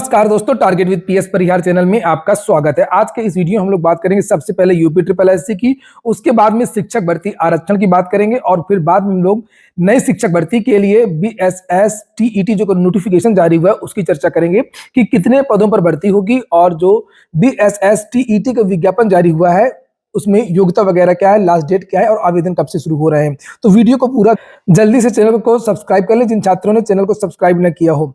नमस्कार दोस्तों, target with PS Parihar channel में आपका स्वागत है। आज के इस वीडियो में हम लोग बात करेंगे सबसे पहले यूपी ट्रिपल एससी की, उसके बाद में शिक्षक भर्ती आरक्षण की बात करेंगे और फिर बाद में हम लोग नई शिक्षक भर्ती के लिए बीएसएस टीईटी जो नोटिफिकेशन जारी हुआ है उसकी चर्चा करेंगे कि कितने पदों पर भर्ती होगी और जो बीएसएस टीईटी का विज्ञापन जारी हुआ है उसमें योग्यता वगैरह क्या है, लास्ट डेट क्या है और आवेदन कब से शुरू हो रहे हैं। तो वीडियो को पूरा जल्दी से चैनल को सब्सक्राइब कर लें जिन छात्रों ने चैनल को सब्सक्राइब न किया हो।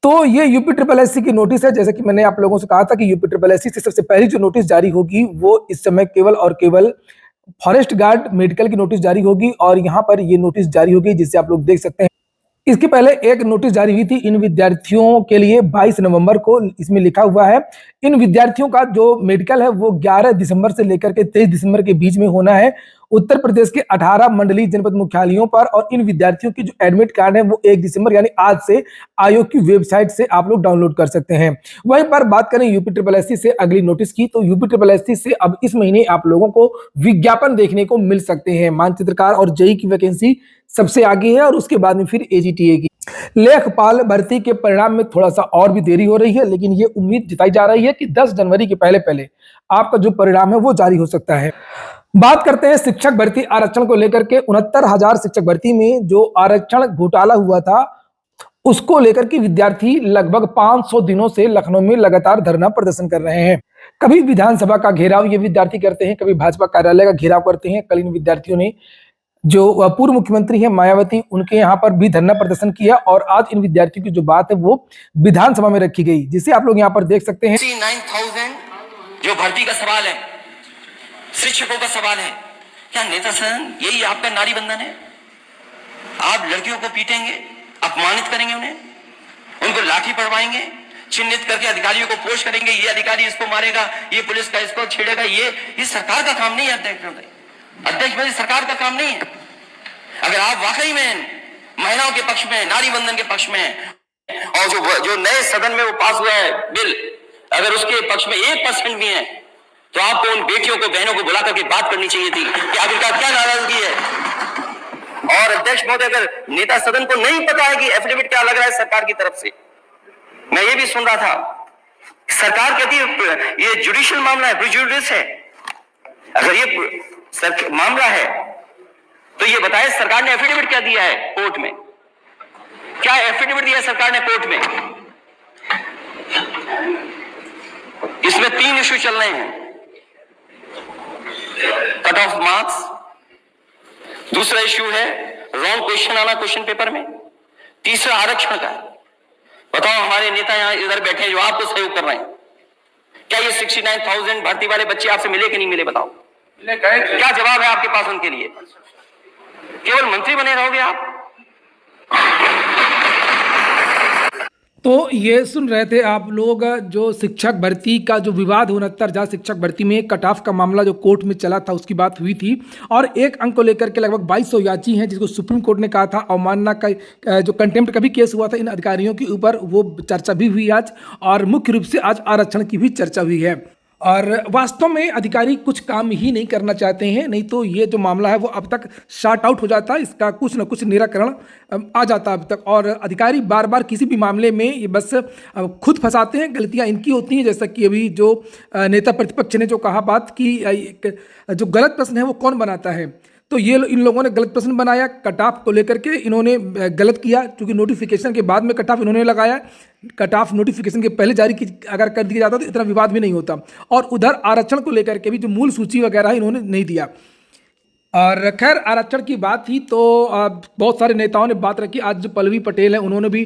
तो ये यूपी ट्रिपल एससी की नोटिस है। जैसे कि मैंने आप लोगों से कहा था कि यूपी ट्रिपल एससी से सबसे पहली जो नोटिस जारी होगी वो इस समय केवल और केवल फॉरेस्ट गार्ड मेडिकल की नोटिस जारी होगी और यहाँ पर ये नोटिस जारी होगी जिससे आप लोग देख सकते हैं। इसके पहले एक नोटिस जारी हुई थी इन विद्यार्थियों के लिए 22 नवंबर को। इसमें लिखा हुआ है इन विद्यार्थियों का जो मेडिकल है वो 11 दिसंबर से लेकर के 23 दिसंबर के बीच में होना है उत्तर प्रदेश के 18 मंडलीय जनपद मुख्यालयों पर। और इन विद्यार्थियों की जो एडमिट कार्ड है वो 1 दिसंबर यानी आज से आयोग की वेबसाइट से आप लोग डाउनलोड कर सकते हैं। वहीं पर बात करें यूपी ट्रिपल एससी से अगली नोटिस की, तो यूपी ट्रिपल एससी से अब इस महीने आप लोगों को विज्ञापन देखने को मिल सकते हैं। मानचित्रकार और जेई की वैकेंसी सबसे आगे है और उसके बाद में फिर एजीटीए की। लेखपाल भर्ती के परिणाम में थोड़ा सा और भी देरी हो रही है, लेकिन ये उम्मीद जताई जा रही है कि 10 जनवरी के पहले पहले आपका जो परिणाम है वो जारी हो सकता है। बात करते हैं शिक्षक भर्ती आरक्षण को लेकर के। 69,000 शिक्षक भर्ती में जो आरक्षण घोटाला हुआ था उसको लेकर के विद्यार्थी लगभग 500 दिनों से लखनऊ में लगातार धरना प्रदर्शन कर रहे हैं। कभी विधानसभा का घेराव ये विद्यार्थी करते हैं, कभी भाजपा कार्यालय का घेराव करते हैं। कल इन विद्यार्थियों ने जो पूर्व मुख्यमंत्री है मायावती उनके यहाँ पर भी धरना प्रदर्शन किया और आज इन विद्यार्थियों की जो बात है वो विधानसभा में रखी गई, जिसे आप लोग यहाँ पर देख सकते हैं। 69,000 जो भर्ती का सवाल है, शिक्षकों का सवाल है, क्या नेता सदन यही आपका नारी बंधन है? आप लड़कियों को पीटेंगे, अपमानित करेंगे, उनको लाठी पड़वाएंगे, चिन्हित करके अधिकारियों को पोस्ट करेंगे, ये अधिकारी इसको मारेगा, ये पुलिस का इसको छेड़ेगा। ये सरकार का काम नहीं है अध्यक्ष भाई, सरकार का काम नहीं है। अगर आप वाकई में महिलाओं के पक्ष में, नारी बंधन के पक्ष में और जो नए सदन में वो पास हुआ है बिल, अगर उसके पक्ष में 1% भी है तो आपको उन बेटियों को, बहनों को बुला करके बात करनी चाहिए थी कि आखिरकार क्या नाराजगी है। और अध्यक्ष महोदय, अगर नेता सदन को नहीं पता है कि एफिडेविट क्या लग रहा है सरकार की तरफ से, मैं ये भी सुन रहा था, सरकार कहती है ये जुडिशियल मामला है, प्रिजुडिस है। अगर ये मामला है तो ये बताए सरकार ने एफिडेविट क्या दिया है कोर्ट में? क्या एफिडेविट दिया है सरकार ने कोर्ट में? इसमें 3 इश्यू चल रहे हैं, कट ऑफ मार्क्स, दूसरा इश्यू है रॉन्ग क्वेश्चन आना क्वेश्चन पेपर में, तीसरा आरक्षण का। बताओ, हमारे नेता यहां इधर बैठे हैं जो आपको सहयोग कर रहे हैं, क्या ये 69,000 भर्ती वाले बच्चे आपसे मिले कि नहीं मिले? बताओ, क्या जवाब है आपके पास उनके लिए? केवल मंत्री बने रहोगे आप? तो ये सुन रहे थे आप लोग जो शिक्षक भर्ती का जो विवाद 69,000 शिक्षक भर्ती में कट ऑफ का मामला जो कोर्ट में चला था उसकी बात हुई थी और एक अंक को लेकर के लगभग 2200 याची हैं जिसको सुप्रीम कोर्ट ने कहा था अवमानना का जो कंटेम्प्ट का भी केस हुआ था इन अधिकारियों के ऊपर, वो चर्चा भी हुई आज और मुख्य रूप से आज आरक्षण की भी चर्चा हुई है। और वास्तव में अधिकारी कुछ काम ही नहीं करना चाहते हैं, नहीं तो ये जो मामला है वो अब तक शॉर्ट आउट हो जाता, इसका कुछ न कुछ निराकरण आ जाता अब तक। और अधिकारी बार बार किसी भी मामले में ये बस खुद फंसाते हैं, गलतियां इनकी होती हैं। जैसा कि अभी जो नेता प्रतिपक्ष ने जो कहा बात कि जो गलत प्रश्न है वो कौन बनाता है, तो ये इन लोगों ने गलत प्रश्न बनाया। कट ऑफ को लेकर के इन्होंने गलत किया क्योंकि नोटिफिकेशन के बाद में कट ऑफ इन्होंने लगाया। कट ऑफ नोटिफिकेशन के पहले जारी अगर कर दिया जाता तो इतना विवाद भी नहीं होता। और उधर आरक्षण को लेकर के भी जो मूल सूची वगैरह इन्होंने नहीं दिया। और खैर, आरक्षण की बात थी तो बहुत सारे नेताओं ने बात रखी। आज जो पल्लवी पटेल हैं उन्होंने भी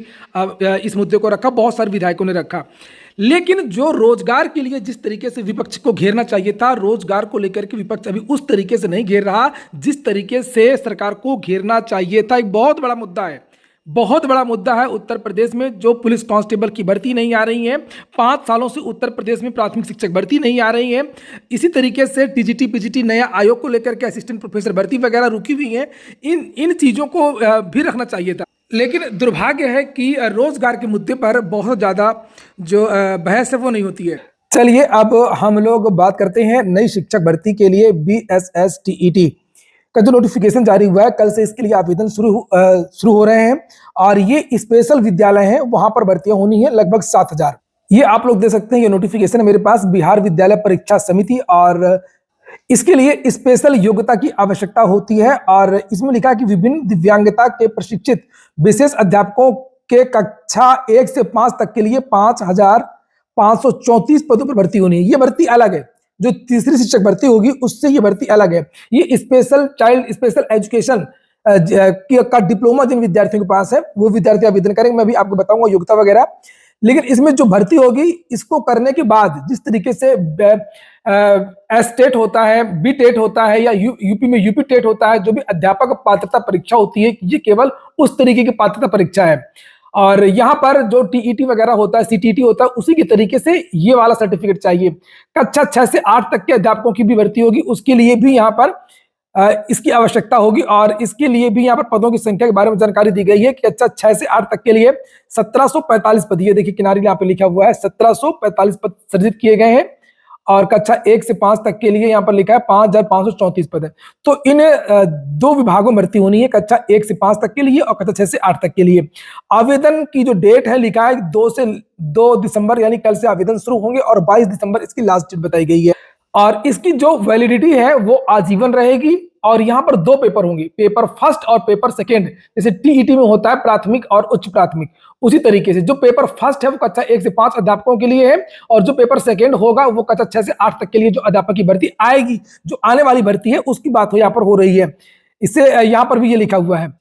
इस मुद्दे को रखा, बहुत सारे विधायकों ने रखा। लेकिन जो रोजगार के लिए जिस तरीके से विपक्ष को घेरना चाहिए था, रोजगार को लेकर के विपक्ष अभी उस तरीके से नहीं घेर रहा जिस तरीके से सरकार को घेरना चाहिए था। एक बहुत बड़ा मुद्दा है, बहुत बड़ा मुद्दा है उत्तर प्रदेश में जो पुलिस कांस्टेबल की भर्ती नहीं आ रही है। 5 सालों से उत्तर प्रदेश में प्राथमिक शिक्षक भर्ती नहीं आ रही है। इसी तरीके से टीजीटी पीजीटी नया आयोग को लेकर के असिस्टेंट प्रोफेसर भर्ती वगैरह रुकी हुई है। इन चीज़ों को भी रखना चाहिए था। लेकिन दुर्भाग्य है कि रोजगार के मुद्दे पर बहुत ज़्यादा जो बहस है वो नहीं होती है। चलिए अब हम लोग बात करते हैं नई शिक्षक भर्ती के लिए बीएसएस टीईटी का जो नोटिफिकेशन जारी हुआ है, कल से इसके लिए आवेदन शुरू हो रहे हैं और ये स्पेशल विद्यालय हैं, वहां पर भर्तियां होनी है लगभग 7,000। ये आप लोग देख सकते हैं, ये नोटिफिकेशन है मेरे पास, बिहार विद्यालय परीक्षा समिति, और इसके लिए स्पेशल योग्यता की आवश्यकता होती है। और इसमें लिखा है कि विभिन्न दिव्यांगता के प्रशिक्षित विशेष अध्यापकों के कक्षा 1 से 5 तक के लिए 5,534 पदों पर भर्ती होनी है। ये भर्ती अलग है, जो तीसरी शिक्षक भर्ती होगी उससे ये भर्ती अलग है। ये स्पेशल चाइल्ड स्पेशल एजुकेशन का डिप्लोमा जिन विद्यार्थियों के पास है वो विद्यार्थी आवेदन करेंगे, मैं भी आपको बताऊंगा योग्यता वगैरह। लेकिन इसमें जो भर्ती होगी, इसको करने के बाद जिस तरीके से एस टेट होता है, बी टेट होता है, या यूपी में यूपी टेट होता है, जो भी अध्यापक पात्रता परीक्षा होती है, ये केवल उस तरीके की पात्रता परीक्षा है। और यहाँ पर जो टीईटी वगैरह होता है, सीटीटी होता है, उसी के तरीके से ये वाला सर्टिफिकेट चाहिए। कक्षा 6 से 8 तक के अध्यापकों की भी भर्ती होगी, उसके लिए भी यहाँ पर इसकी आवश्यकता होगी। और इसके लिए भी यहाँ पर पदों की संख्या के बारे में जानकारी दी गई है कि कक्षा 6 से 8 तक के लिए 1745 पद, ये देखिए किनारे यहाँ पे लिखा हुआ है 1745 पद सृजित किए गए हैं। और कक्षा 1 से 5 तक के लिए यहाँ पर लिखा है 5,534 पद है। तो इन 2 विभागों में भर्ती होनी है, कक्षा 1 से 5 तक के लिए और कक्षा 6 से 8 तक के लिए। आवेदन की जो डेट है, लिखा है 2 दिसंबर, यानी कल से आवेदन शुरू होंगे और 22 दिसंबर इसकी लास्ट डेट बताई गई है। और इसकी जो वैलिडिटी है वो आजीवन रहेगी। और यहाँ पर 2 पेपर होंगे, पेपर फर्स्ट और पेपर सेकेंड, जैसे टीईटी में होता है प्राथमिक और उच्च प्राथमिक, उसी तरीके से जो पेपर फर्स्ट है वो कक्षा 1 से 5 अध्यापकों के लिए है, और जो पेपर सेकेंड होगा वो कक्षा 6 से 8 तक के लिए जो अध्यापक की भर्ती आएगी, जो आने वाली भर्ती है उसकी बात यहाँ पर हो रही है। इससे यहाँ पर भी ये लिखा हुआ है,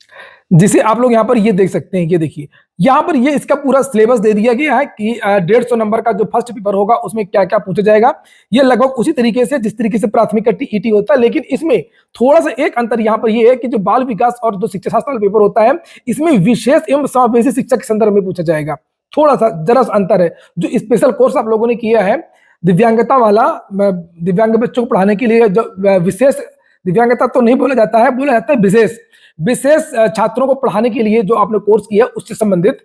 जिसे आप लोग यहाँ पर ये देख सकते हैं। ये देखिए यहाँ पर ये इसका पूरा सिलेबस दे दिया गया है कि 150 नंबर का जो फर्स्ट पेपर होगा उसमें क्या क्या पूछा जाएगा। ये लगभग उसी तरीके से जिस तरीके से प्राथमिक का टीईटी होता है, लेकिन इसमें थोड़ा सा एक अंतर यहाँ पर ये है कि जो बाल विकास और जो शिक्षा शास्त्र पेपर होता है, इसमें विशेष एवं समावेशी शिक्षा के संदर्भ में पूछा जाएगा। थोड़ा सा जरा सा अंतर है। जो स्पेशल कोर्स आप लोगों ने किया है दिव्यांगता वाला, दिव्यांग बच्चों को पढ़ाने के लिए, जो विशेष दिव्यांगता तो नहीं बोला जाता है, बोला जाता है विशेष छात्रों को पढ़ाने के लिए जो आपने कोर्स किया उससे संबंधित।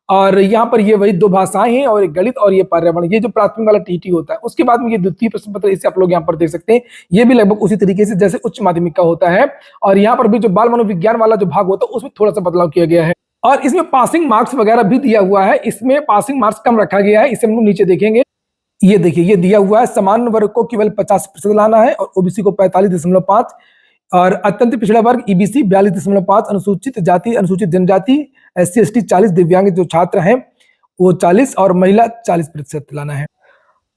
और यहाँ पर ये वही 2 भाषाएं हैं, और एक गणित और ये पर्यावरण, ये जो प्राथमिक वाला टीटी होता है। उसके बाद में ये द्वितीय प्रश्न पत्र, इसे आप लोग यहाँ पर देख सकते हैं, ये भी लगभग उसी तरीके से जैसे उच्च माध्यमिक का होता है। और यहाँ पर भी जो बाल मनोविज्ञान वाला जो भाग होता है उसमें थोड़ा सा बदलाव किया गया है। और इसमें पासिंग मार्क्स वगैरह भी दिया हुआ है, इसमें पासिंग मार्क्स कम रखा गया है, इसे हम लोग नीचे देखेंगे। ये देखिए ये दिया हुआ है, सामान्य वर्ग को केवल 50% लाना है, और ओबीसी को 45.5, और अत्यंत पिछड़ा वर्ग ईबीसी 42.5, अनुसूचित जाति अनुसूचित जनजाति SC ST 40, दिव्यांग जो छात्र हैं वो 40, और महिला 40% लाना है।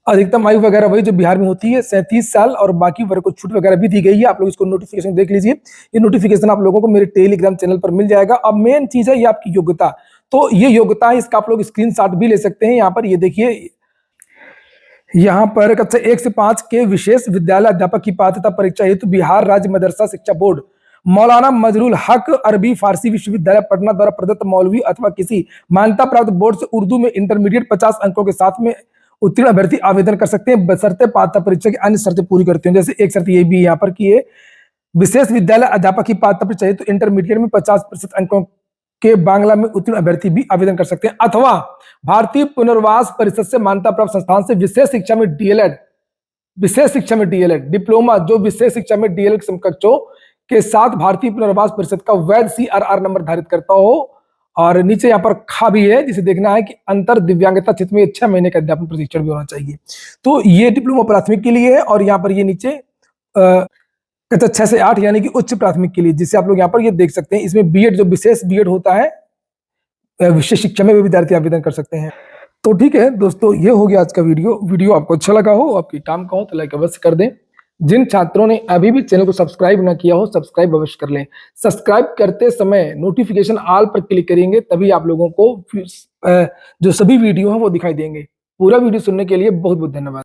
अधिकतम आयु वगैरह वही जो बिहार में होती है 37 साल, और बाकी वर्ग को छूट वगैरह भी दी गई है। आप लोग इसको नोटिफिकेशन देख लीजिए, ये नोटिफिकेशन आप लोगों को मेरे टेलीग्राम चैनल पर मिल जाएगा। अब मेन चीज है ये आपकी योग्यता, तो ये योग्यता है, इसका आप लोग स्क्रीनशॉट भी ले सकते हैं। यहाँ पर ये देखिए, यहाँ पर कक्षा 1 से 5 के विशेष विद्यालय अध्यापक की पात्रता परीक्षा हेतु बिहार राज्य मदरसा शिक्षा बोर्ड मौलाना मजरूल हक अरबी फारसी विश्वविद्यालय पटना द्वारा प्रदत्त मौलवी अथवा किसी मान्यता प्राप्त बोर्ड से उर्दू में इंटरमीडिएट 50 अंकों के साथ में उत्तीर्ण अभ्यर्थी आवेदन कर सकते हैं, बशर्ते पात्रता परीक्षा की अन्य शर्तें पूरी करते हैं। जैसे एक शर्त ये भी यहाँ पर कि विशेष विद्यालय अध्यापक की पात्रता परीक्षा हेतु इंटरमीडिएट में 50% अंकों के बांग्ला में उत्तीर्ण अभ्यर्थी भी आवेदन कर सकते हैं, अथवा भारतीय पुनर्वास परिषद से मान्यता प्राप्त संस्थान से विशेष शिक्षा में डीएलएड डिप्लोमा, जो विशेष शिक्षा में डीएलएड समकक्षों के साथ भारतीय पुनर्वास परिषद का वैध CRR नंबर धारित करता हो। और नीचे यहाँ पर खा भी है, जिसे देखना है कि अंतर दिव्यांगता क्षेत्र में 6 महीने का अध्यापन प्रशिक्षण भी होना चाहिए। तो ये डिप्लोमा प्राथमिक के लिए है, और यहाँ पर ये नीचे कक्षा 6 से 8 यानी कि उच्च प्राथमिक के लिए, जिसे आप लोग यहाँ पर ये देख सकते हैं। इसमें बीएड जो विशेष बीएड होता है विशेष शिक्षा में भी विद्यार्थी आवेदन कर सकते हैं। तो ठीक है दोस्तों, ये हो गया आज का वीडियो आपको अच्छा लगा हो, आपकी काम का हो तो लाइक अवश्य कर दें। जिन छात्रों ने अभी भी चैनल को सब्सक्राइब ना किया हो, सब्सक्राइब अवश्य कर लें। सब्सक्राइब करते समय नोटिफिकेशन ऑल पर क्लिक करेंगे, तभी आप लोगों को जो सभी वीडियो हैं वो दिखाई देंगे। पूरा वीडियो सुनने के लिए बहुत बहुत धन्यवाद।